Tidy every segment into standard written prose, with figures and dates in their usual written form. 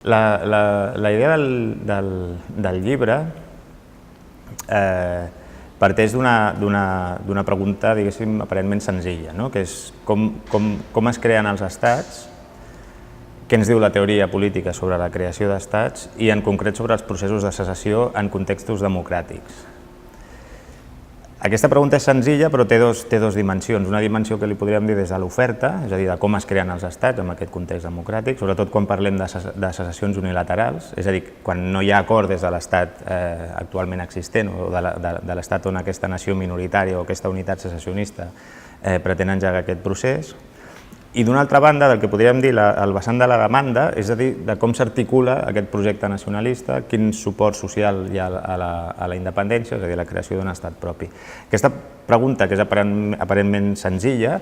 La idea del llibre parteix d'una pregunta, diguéssim, aparentment senzilla, que és com es creen els estats, què ens diu la teoria política sobre la creació d'estats i en concret sobre els processos de secessió en contextos democràtics. Aquesta pregunta és senzilla però té dos dimensions. Una dimensió que li podríem dir des de l'oferta, és a dir, de com es creen els estats en aquest context democràtic, sobretot quan parlem de secessions unilaterals, és a dir, quan no hi ha acord des de l'estat actualment existent o de l'estat on aquesta nació minoritària o aquesta unitat secessionista pretén engegar aquest procés. I d'una altra banda, del que podríem dir el vessant de la demanda, és a dir, de com s'articula aquest projecte nacionalista, quin suport social hi ha a la independència, és a dir, la creació d'un estat propi. Aquesta pregunta, que és aparentment senzilla,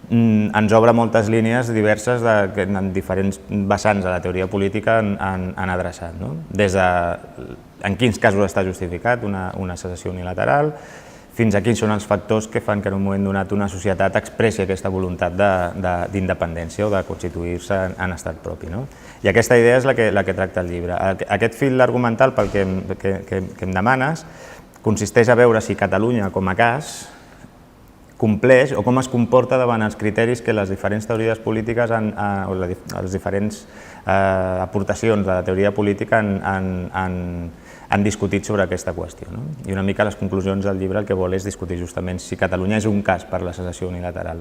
ens obre moltes línies diverses en diferents vessants de la teoria política han adreçat. Des de en quins casos està justificat una secessió unilateral, fins a quins són els factors que fan que en un moment donat una societat expressi aquesta voluntat d'independència o de constituir-se en estat propi. I aquesta idea és la que tracta el llibre. Aquest fil argumental pel que em demanes consisteix a veure si Catalunya com a cas compleix o com es comporta davant els criteris que les diferents teories polítiques o les diferents aportacions de la teoria política han discutit sobre aquesta qüestió. I una mica les conclusions del llibre el que vol és discutir justament si Catalunya és un cas per la secessió unilateral.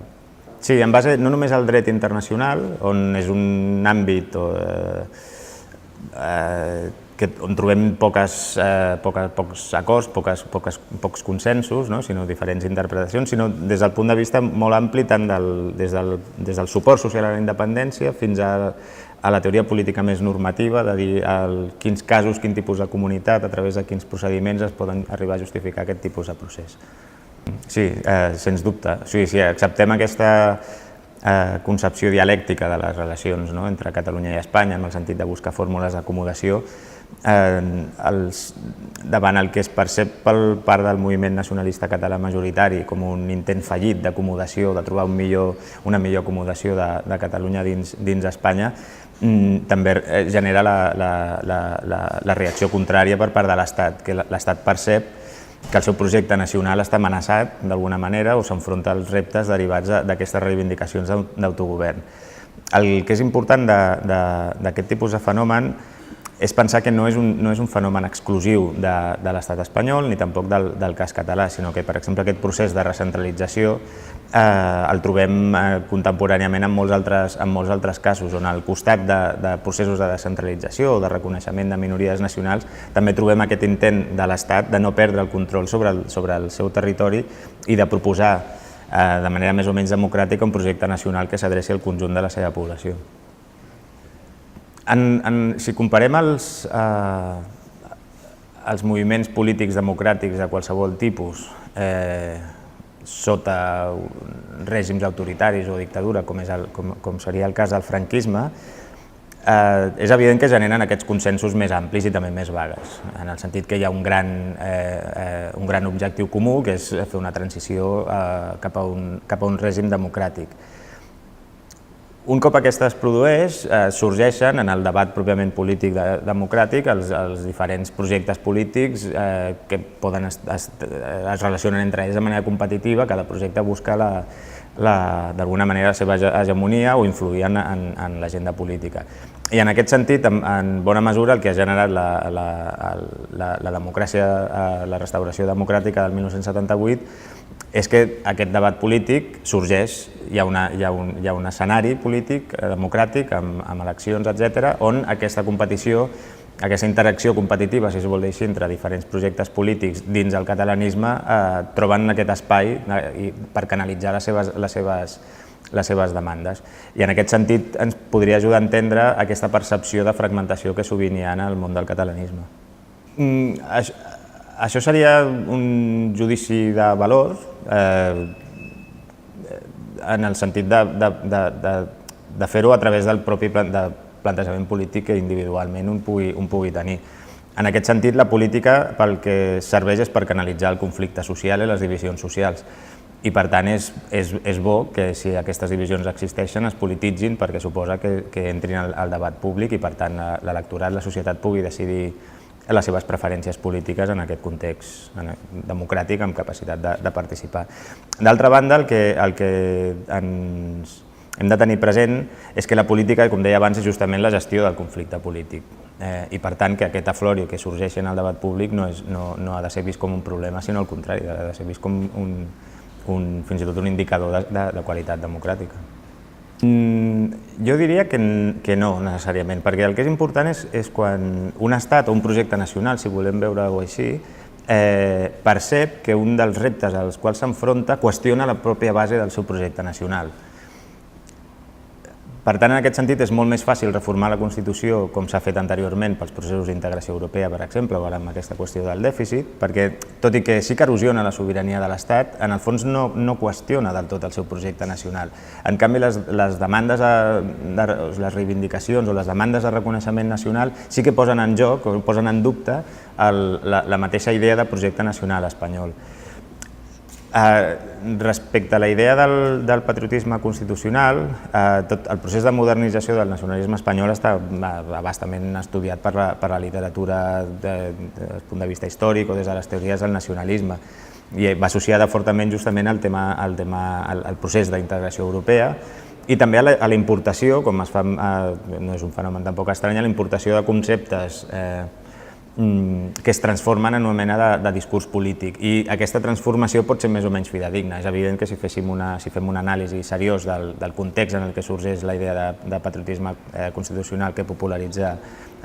Sí, en base no només al dret internacional, on és un àmbit on trobem pocs acords, pocs consensos, sinó diferents interpretacions, sinó des del punt de vista molt ampli, tant des del suport social a la independència fins a la teoria política més normativa, de dir quins casos, quin tipus de comunitat, a través de quins procediments es poden arribar a justificar aquest tipus de procés. Sí, sens dubte. Si acceptem aquesta concepció dialèctica de les relacions entre Catalunya i Espanya, en el sentit de buscar fórmules d'acomodació, davant el que es percep per part del moviment nacionalista català majoritari com un intent fallit d'acomodació, de trobar una millor acomodació de Catalunya dins Espanya, també genera la reacció contrària per part de l'Estat, que l'Estat percep que el seu projecte nacional està amenaçat d'alguna manera o s'enfronta als reptes derivats d'aquestes reivindicacions d'autogovern. El que és important d'aquest tipus de fenomen és pensar que no és un fenomen exclusiu de l'estat espanyol ni tampoc del cas català, sinó que, per exemple, aquest procés de recentralització el trobem contemporàniament en molts altres casos, on al costat de processos de descentralització o de reconeixement de minories nacionals també trobem aquest intent de l'Estat de no perdre el control sobre el seu territori i de proposar de manera més o menys democràtica un projecte nacional que s'adreci al conjunt de la seva població. Si comparem els moviments polítics democràtics de qualsevol tipus sota règims autoritaris o dictadura, com seria el cas del franquisme, és evident que generen aquests consensos més amplis i també més vagues, en el sentit que hi ha un gran objectiu comú, que és fer una transició cap a un règim democràtic. Un cop aquesta es produeix, sorgeixen en el debat pròpiament polític democràtic els diferents projectes polítics que es relacionen entre ells de manera competitiva. Cada projecte busca d'alguna manera la seva hegemonia o influir en l'agenda política. I en aquest sentit, en bona mesura, el que ha generat la democràcia, la restauració democràtica del 1978 és que aquest debat polític sorgeix, hi ha un escenari polític democràtic amb eleccions, etc., on aquesta competició, aquesta interacció competitiva, si es vol dir així, entre diferents projectes polítics dins el catalanisme troben aquest espai per canalitzar les seves demandes. I en aquest sentit ens podria ajudar a entendre aquesta percepció de fragmentació que sovint hi ha en el món del catalanisme. Això seria un judici de valor en el sentit de fer-ho a través del propi plantejament polític que individualment un pugui tenir. En aquest sentit, la política pel que serveix és per canalitzar el conflicte social i les divisions socials. I per tant és bo que si aquestes divisions existeixen es polititzin perquè suposa que entrin al debat públic i per tant l'electorat, la societat pugui decidir les seves preferències polítiques en aquest context democràtic amb capacitat de participar. D'altra banda, el que hem de tenir present és que la política, com deia abans, és justament la gestió del conflicte polític i per tant que aquest aflori que sorgeix en el debat públic no ha de ser vist com un problema, sinó al contrari, ha de ser vist com fins i tot un indicador de qualitat democràtica. Jo diria que no, necessàriament, perquè el que és important és quan un estat o un projecte nacional, si volem veure-ho així, percep que un dels reptes als quals s'enfronta qüestiona la pròpia base del seu projecte nacional. Per tant, en aquest sentit, és molt més fàcil reformar la Constitució, com s'ha fet anteriorment pels processos d'integració europea, per exemple, o ara amb aquesta qüestió del dèficit, perquè, tot i que sí que erosiona la sobirania de l'Estat, en el fons no qüestiona del tot el seu projecte nacional. En canvi, les demandes, les reivindicacions o les demandes de reconeixement nacional sí que posen en joc o posen en dubte la mateixa idea de projecte nacional espanyol. Respecte a la idea del patriotisme constitucional, tot el procés de modernització del nacionalisme espanyol està bastament estudiat per la literatura des del punt de vista històric o des de les teories del nacionalisme i va associada fortament justament al procés d'integració europea i també a la importació, com es fa, no és un fenomen tampoc estrany, a la importació de conceptes que es transformen en una mena de discurs polític i aquesta transformació pot ser més o menys fidedigna. És evident que si fem una anàlisi seriós del context en el que sorgeix la idea de patriotisme constitucional que popularitza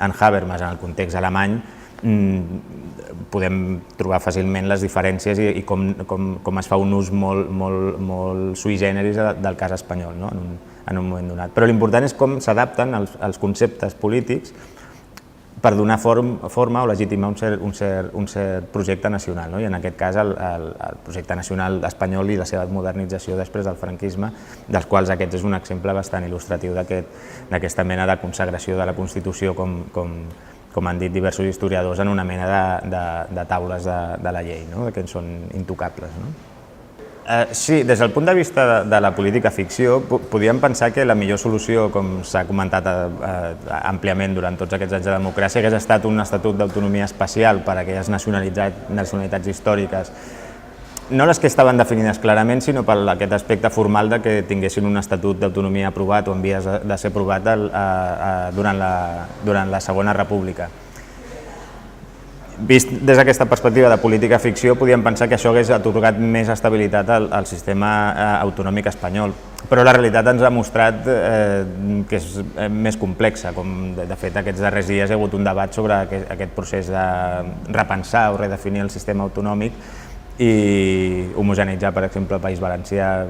en Habermas en el context alemany, podem trobar fàcilment les diferències i com es fa un ús molt sui generis del cas espanyol en un moment donat. Però l'important és com s'adapten els conceptes polítics per donar forma o legitimar un cert projecte nacional, i en aquest cas el projecte nacional espanyol i la seva modernització després del franquisme, dels quals aquest és un exemple bastant il·lustratiu d'aquesta mena de consagració de la Constitució, com han dit diversos historiadors, en una mena de taules de la llei, que en són intocables. Sí, des del punt de vista de la política ficció, podríem pensar que la millor solució, com s'ha comentat àmpliament durant tots aquests anys de democràcia, hagués estat un estatut d'autonomia especial per a aquelles nacionalitats històriques, no les que estaven definides clarament, sinó per aquest aspecte formal de que tinguessin un estatut d'autonomia aprovat o en vies de ser aprovat durant la Segona República. Vist des d'aquesta perspectiva de política ficció, podríem pensar que això hagués atorgat més estabilitat al sistema autonòmic espanyol, però la realitat ens ha mostrat que és més complexa, com de fet aquests darrers dies hi ha hagut un debat sobre aquest procés de repensar o redefinir el sistema autonòmic i homogeneïtzar, per exemple, el País Valencià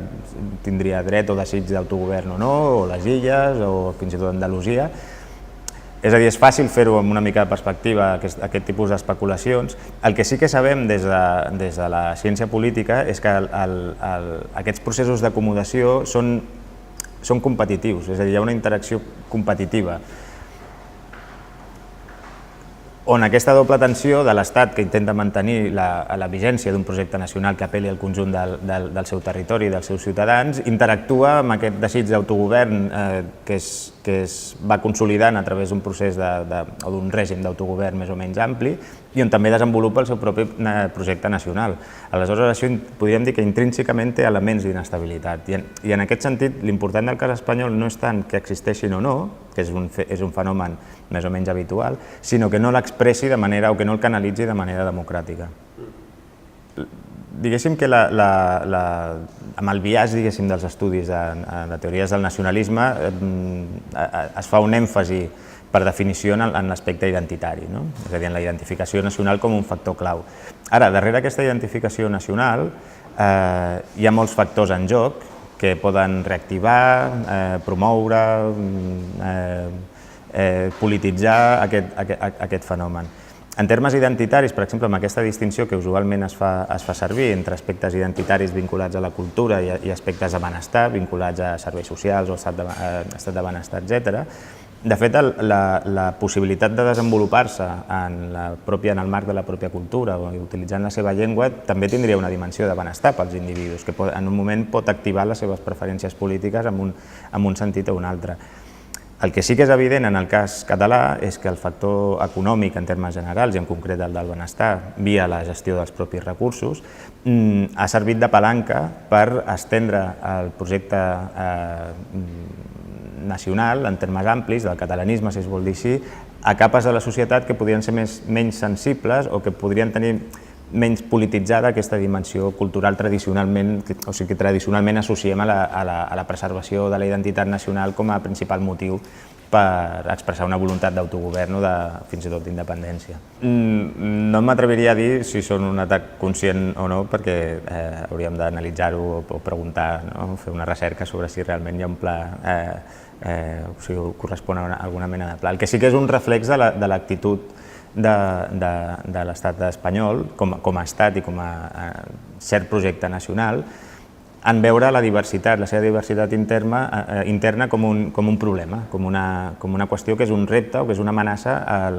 tindria dret o desig d'autogovern o no, o les Illes, o fins i tot Andalusia. És a dir, és fàcil fer-ho amb una mica de perspectiva, aquest tipus d'especulacions. El que sí que sabem des de la ciència política és que aquests processos d'acomodació són competitius, és a dir, hi ha una interacció competitiva on aquesta doble tensió de l'Estat que intenta mantenir la vigència d'un projecte nacional que apel·li al conjunt del seu territori i dels seus ciutadans, interactua amb aquest desig d'autogovern que es va consolidant a través d'un procés o d'un règim d'autogovern més o menys ampli i on també desenvolupa el seu propi projecte nacional. Aleshores, això podríem dir que intrínsecament té elements d'inestabilitat i en aquest sentit l'important del cas espanyol no és tant que existeixin o no, que és un fenomen més o menys habitual, sinó que no l'expressi de manera o que no el canalitzi de manera democràtica. Diguéssim que amb el biaix dels estudis de teories del nacionalisme es fa un èmfasi per definició en l'aspecte identitari, és a dir, en la identificació nacional com un factor clau. Ara, darrere aquesta identificació nacional hi ha molts factors en joc que poden reactivar, promoure, polititzar aquest fenomen. En termes identitaris, per exemple, amb aquesta distinció que usualment es fa servir entre aspectes identitaris vinculats a la cultura i aspectes de benestar, vinculats a serveis socials o estat de benestar, etc., De fet, la possibilitat de desenvolupar-se en el marc de la pròpia cultura o utilitzant la seva llengua també tindria una dimensió de benestar pels individus, que en un moment pot activar les seves preferències polítiques en un sentit o un altre. El que sí que és evident en el cas català és que el factor econòmic en termes generals, i en concret el del benestar, via la gestió dels propis recursos, ha servit de palanca per estendre el projecte nacional, en termes amplis, del catalanisme, si es vol dir així, a capes de la societat que podrien ser menys sensibles o que podrien tenir menys polititzada aquesta dimensió cultural tradicionalment, o sigui que tradicionalment associem a la preservació de la identitat nacional com a principal motiu per expressar una voluntat d'autogovern o fins i tot d'independència. No m'atreviria a dir si són un atac conscient o no, perquè hauríem d'analitzar-ho o preguntar, fer una recerca sobre si realment hi ha un pla, o sigui, correspon a alguna mena de pla. El que sí que és un reflex de l'actitud de l'estat espanyol com a estat i com a cert projecte nacional en veure la diversitat, la seva diversitat interna com un problema, com una qüestió que és un repte o que és una amenaça a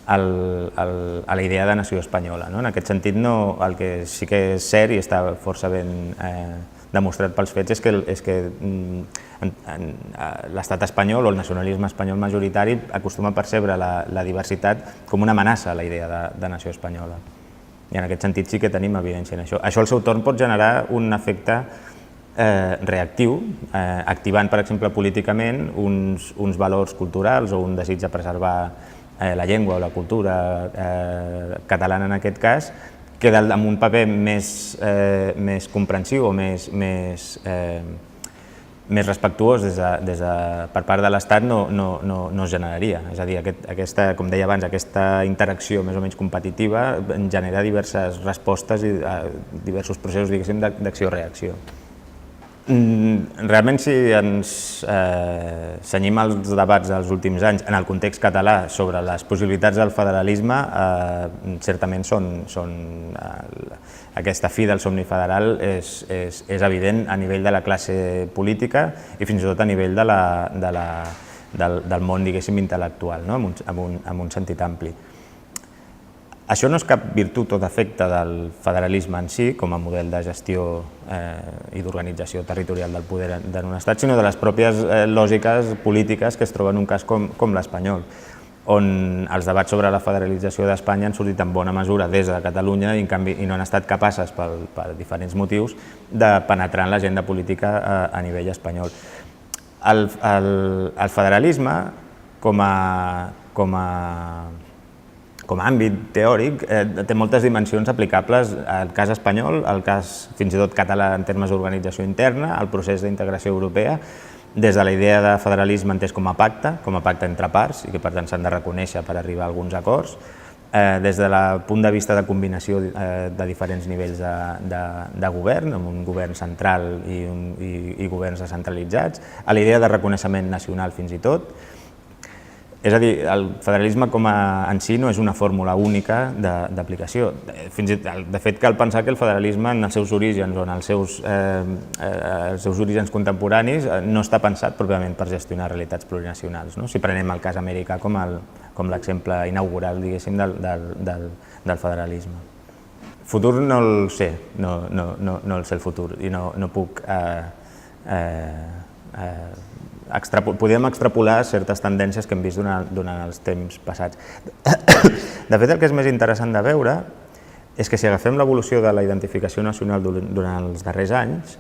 la idea de nació espanyola. En aquest sentit, el que sí que és cert i està força ben demostrat pels fets és que l'estat espanyol o el nacionalisme espanyol majoritari acostuma a percebre la diversitat com una amenaça a la idea de nació espanyola. I en aquest sentit sí que tenim evidència en això. Això al seu torn pot generar un efecte reactiu, activant, per exemple, políticament uns valors culturals o un desig de preservar la llengua o la cultura catalana en aquest cas, que amb un paper més comprensiu o més respectuós per part de l'Estat no es generaria. És a dir, com deia abans, aquesta interacció més o menys competitiva genera diverses respostes i diversos processos, diguéssim, d'acció-reacció. Realment, si ens cenyim als debats dels últims anys en el context català sobre les possibilitats del federalisme, certament aquesta fi del somni federal és evident a nivell de la classe política i fins i tot a nivell del món, diguéssim, intel·lectual, en un sentit ampli. Això no és cap virtut o defecte del federalisme en si, com a model de gestió i d'organització territorial del poder en un estat, sinó de les pròpies lògiques polítiques que es troben en un cas com l'espanyol, on els debats sobre la federalització d'Espanya han sortit en bona mesura des de Catalunya i no han estat capaces, per diferents motius, de penetrar en l'agenda política a nivell espanyol. El federalisme, com a àmbit teòric, té moltes dimensions aplicables al cas espanyol, al cas fins i tot català en termes d'organització interna, al procés d'integració europea, des de la idea de federalisme entès com a pacte entre parts i que per tant s'han de reconèixer per arribar a alguns acords, des del punt de vista de combinació de diferents nivells de govern, amb un govern central i governs descentralitzats, a la idea de reconeixement nacional fins i tot. És a dir, el federalisme en si no és una fórmula única d'aplicació. De fet, cal pensar que el federalisme en els seus orígens o en els seus orígens contemporanis no està pensat pròpiament per gestionar realitats plurinacionals. Si prenem el cas americà com l'exemple inaugural, diguéssim, del federalisme. Futur no el sé, no el sé el futur i no puc... Podríem extrapolar certes tendències que hem vist durant els temps passats. De fet, el que és més interessant de veure és que si agafem l'evolució de la identificació nacional durant els darrers anys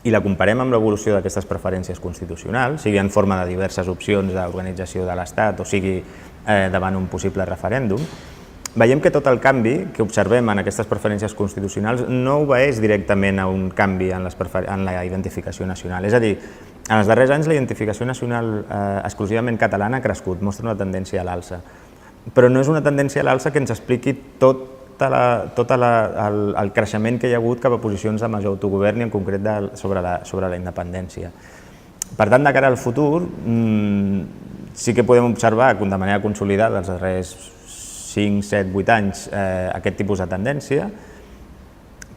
i la comparem amb l'evolució d'aquestes preferències constitucionals, sigui en forma de diverses opcions d'organització de l'Estat o sigui davant un possible referèndum, veiem que tot el canvi que observem en aquestes preferències constitucionals no obeeix directament a un canvi en la identificació nacional. És a dir, en els darrers anys la identificació nacional exclusivament catalana ha crescut, mostra una tendència a l'alça. Però no és una tendència a l'alça que ens expliqui tot el creixement que hi ha hagut cap a posicions de major autogovern i en concret sobre la independència. Per tant, de cara al futur, sí que podem observar de manera consolidada els darrers 5, 7, 8 anys aquest tipus de tendència,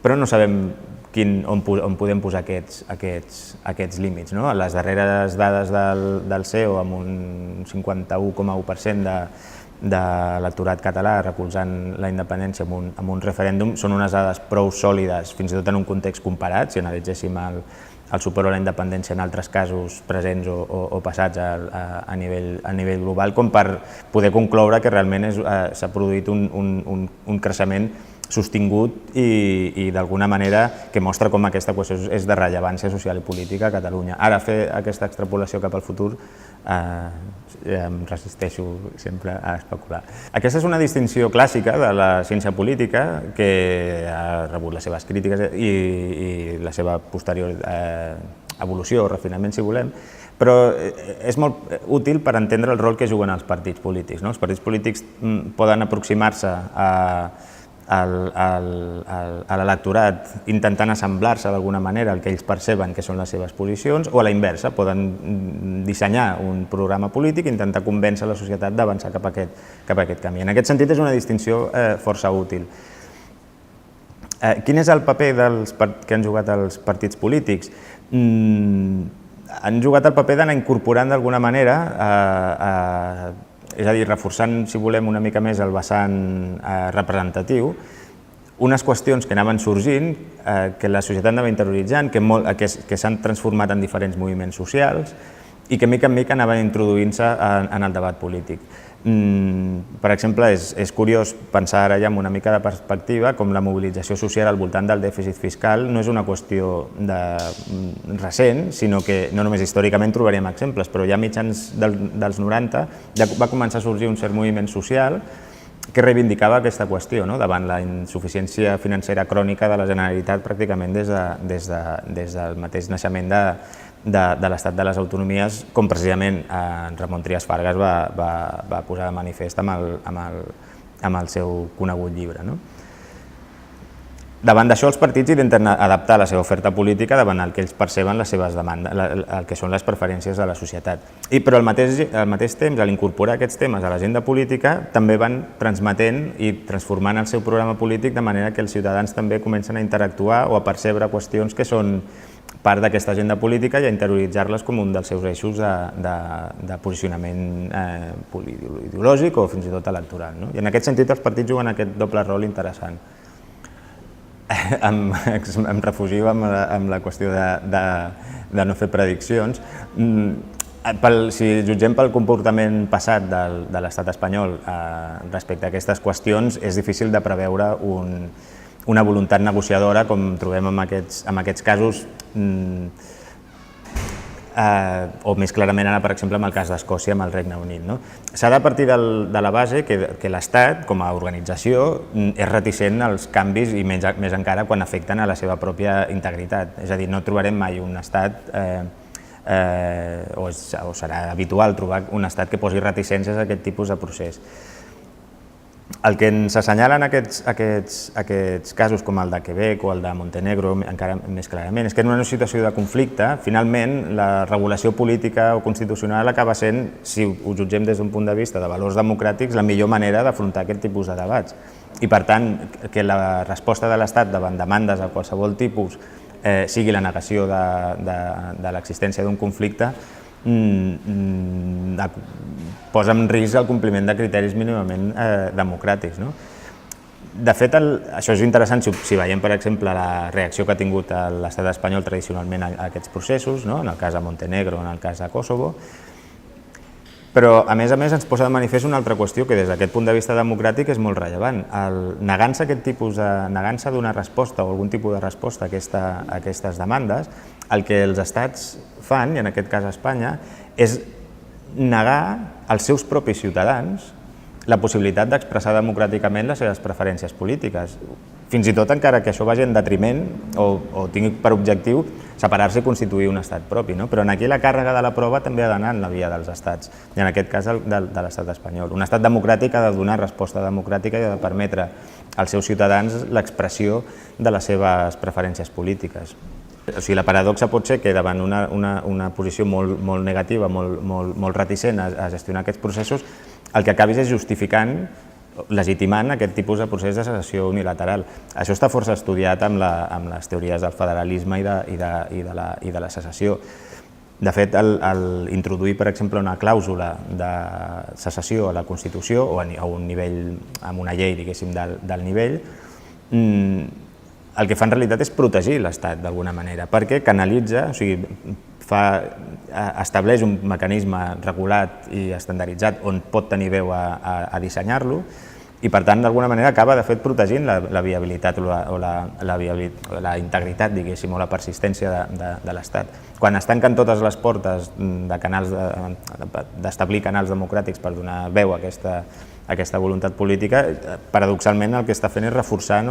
però no sabem on podem posar aquests límits. Les darreres dades del CEO, amb un 51,1% de l'electorat català recolzant la independència amb un referèndum, són unes dades prou sòlides, fins i tot en un context comparat, si analitzéssim el suport a la independència en altres casos presents o passats a nivell global, com per poder concloure que realment s'ha produït un creixement sostingut i d'alguna manera que mostra com aquesta qüestió és de rellevància social i política a Catalunya. Ara, fer aquesta extrapolació cap al futur em resisteixo sempre a especular. Aquesta és una distinció clàssica de la ciència política que ha rebut les seves crítiques i la seva posterior evolució o refinament, si volem, però és molt útil per entendre el rol que juguen els partits polítics. Els partits polítics poden aproximar-se a l'electorat intentant assemblar-se d'alguna manera al que ells perceben que són les seves posicions, o a la inversa, poden dissenyar un programa polític i intentar convèncer la societat d'avançar cap a aquest camí. En aquest sentit és una distinció força útil. Quin és el paper que han jugat els partits polítics? Han jugat el paper d'anar incorporant d'alguna manera, és a dir, reforçant, si volem, una mica més el vessant representatiu, unes qüestions que anaven sorgint, que la societat anava interioritzant, que s'han transformat en diferents moviments socials i que mica en mica anaven introduint-se en el debat polític. Per exemple, és curiós pensar ara ja amb una mica de perspectiva com la mobilització social al voltant del dèficit fiscal no és una qüestió recent, sinó que no només històricament trobaríem exemples, però ja a mitjans dels 90 ja va començar a sorgir un cert moviment social que reivindicava aquesta qüestió davant la insuficiència financera crònica de la Generalitat pràcticament des del mateix naixement de l'Estat de les Autonomies, com precisament Ramon Trias Fargas va posar de manifest amb el seu conegut llibre. Davant d'això, els partits intenten adaptar la seva oferta política davant el que ells perceben les seves demandes, el que són les preferències de la societat. Però al mateix temps, a l'incorporar aquests temes a l'agenda política, també van transmetent i transformant el seu programa polític de manera que els ciutadans també comencen a interactuar o a percebre qüestions que són part d'aquesta agenda política i a interioritzar-les com un dels seus eixos de posicionament ideològic o fins i tot electoral. I en aquest sentit els partits juguen aquest doble rol interessant. Em refugio amb la qüestió de no fer prediccions. Si jutgem pel comportament passat de l'estat espanyol respecte a aquestes qüestions, és difícil de preveure una voluntat negociadora com trobem en aquests casos, o més clarament ara, per exemple, amb el cas d'Escòcia amb el Regne Unit. S'ha de partir de la base que l'Estat, com a organització, és reticent als canvis i més encara quan afecten a la seva pròpia integritat. És a dir, no trobarem mai un Estat, o serà habitual trobar un Estat que posi reticències a aquest tipus de procés. El que ens assenyalen aquests casos com el de Quebec o el de Montenegro encara més clarament és que en una situació de conflicte, finalment, la regulació política o constitucional acaba sent, si ho jutgem des d'un punt de vista de valors democràtics, la millor manera d'afrontar aquest tipus de debats. I per tant, que la resposta de l'Estat davant demandes de qualsevol tipus sigui la negació de l'existència d'un conflicte, posa en risc el compliment de criteris mínimament democràtics. De fet, això és interessant si veiem, per exemple, la reacció que ha tingut l'estat espanyol tradicionalment a aquests processos, en el cas de Montenegro, en el cas de Kosovo, però a més ens posa de manifest una altra qüestió que des d'aquest punt de vista democràtic és molt rellevant. Negant-se a donar resposta o algun tipus de resposta a aquestes demandes, el que els estats fan, i en aquest cas Espanya, és negar als seus propis ciutadans la possibilitat d'expressar democràticament les seves preferències polítiques, fins i tot encara que això vagi en detriment o tingui per objectiu separar-se i constituir un estat propi. Però aquí la càrrega de la prova també ha d'anar en la via dels estats, i en aquest cas de l'estat espanyol. Un estat democràtic ha de donar resposta democràtica i ha de permetre als seus ciutadans l'expressió de les seves preferències polítiques. O sigui, la paradoxa pot ser que davant una posició molt negativa, molt reticent a gestionar aquests processos, el que acabis és justificant legitimant aquest tipus de procés de secessió unilateral. Això està força estudiat amb les teories del federalisme i de la secessió. De fet, introduir, per exemple, una clàusula de secessió a la Constitució o a un nivell, amb una llei, diguéssim, del nivell, el que fa en realitat és protegir l'Estat d'alguna manera, perquè canalitza, o sigui, estableix un mecanisme regulat i estandarditzat on pot tenir veu a dissenyar-lo i, per tant, d'alguna manera acaba, de fet, protegint la viabilitat o la integritat, diguéssim, o la persistència de l'Estat. Quan es tanquen totes les portes d'establir canals democràtics per donar veu a aquesta voluntat política, paradoxalment el que està fent és reforçar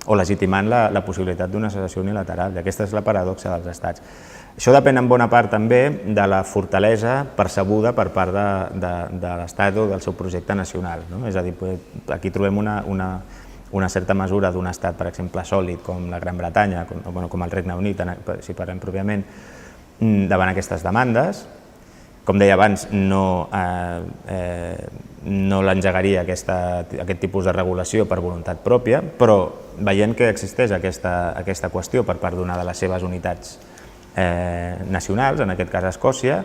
o legitimant la possibilitat d'una secessió unilateral. I aquesta és la paradoxa dels estats. Això depèn en bona part també de la fortalesa percebuda per part de l'Estat o del seu projecte nacional. És a dir, aquí trobem una certa mesura d'un estat, per exemple, sòlid com la Gran Bretanya, com el Regne Unit, si parlem pròpiament, davant aquestes demandes. Com deia abans, no l'engegaria aquest tipus de regulació per voluntat pròpia, però veient que existeix aquesta qüestió per part d'una de les seves unitats nacionals, en aquest cas Escòcia,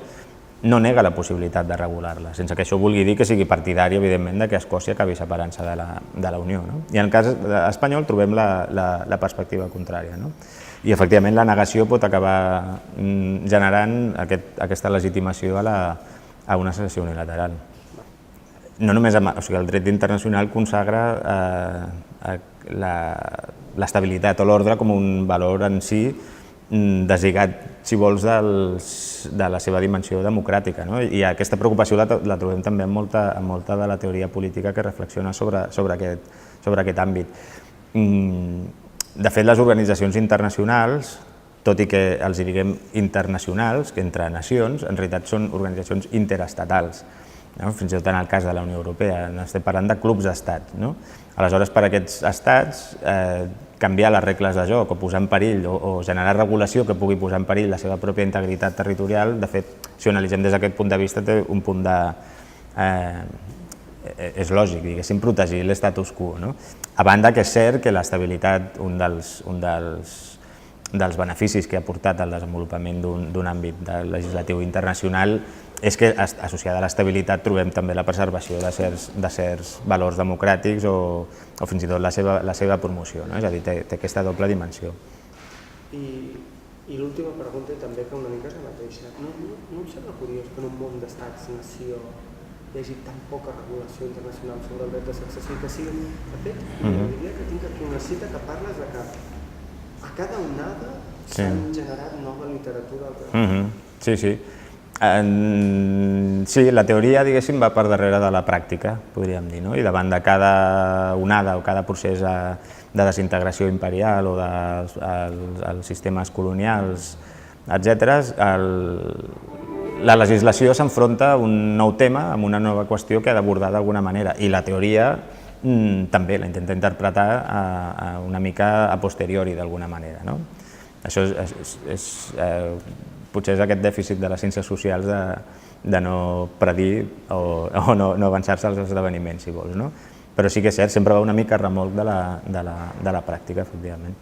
no nega la possibilitat de regular-la, sense que això vulgui dir que sigui partidari, evidentment, que Escòcia acabi separant-se de la Unió. I en el cas espanyol trobem la perspectiva contrària. I, efectivament, la negació pot acabar generant aquesta legitimació a una secessió unilateral. No només, o sigui, el dret internacional consagra l'estabilitat o l'ordre com un valor en si deslligat, si vols, de la seva dimensió democràtica. I aquesta preocupació la trobem també en molta de la teoria política que reflexiona sobre aquest àmbit. De fet, les organitzacions internacionals, tot i que els diguem internacionals, que entre nacions, en realitat són organitzacions interestatals. Fins i tot en el cas de la Unió Europea, estem parlant de clubs d'estats. Aleshores, per aquests estats, canviar les regles de joc o posar en perill o generar regulació que pugui posar en perill la seva pròpia integritat territorial, de fet, si ho analitzem des d'aquest punt de vista, té un punt de... és lògic, diguéssim, protegir l'estatus quo. A banda que és cert que l'estabilitat, un dels beneficis que ha portat al desenvolupament d'un àmbit legislatiu internacional és que associada a l'estabilitat trobem també la preservació de certs valors democràtics o fins i tot la seva promoció. És a dir, té aquesta doble dimensió. I l'última pregunta també, que una mica és la mateixa. No em sembla curiós que en un món d'estats-nació hi hagi tan poca regulació internacional sobre el dret de successió i que sigui... De fet, diria que tinc aquí una cita que parles de que a cada onada s'han generat nova literatura. Sí, sí. Sí, la teoria, diguéssim, va per darrere de la pràctica, podríem dir, i davant de cada onada o cada procés de desintegració imperial o dels sistemes colonials, etc., la legislació s'enfronta a un nou tema, amb una nova qüestió que ha d'abordar d'alguna manera, i la teoria també la intenta interpretar una mica a posteriori, d'alguna manera. Això potser és aquest dèficit de les ciències socials de no predir o no avançar-se als esdeveniments, si vols. Però sí que és cert, sempre va una mica a remolc de la pràctica, efectivament.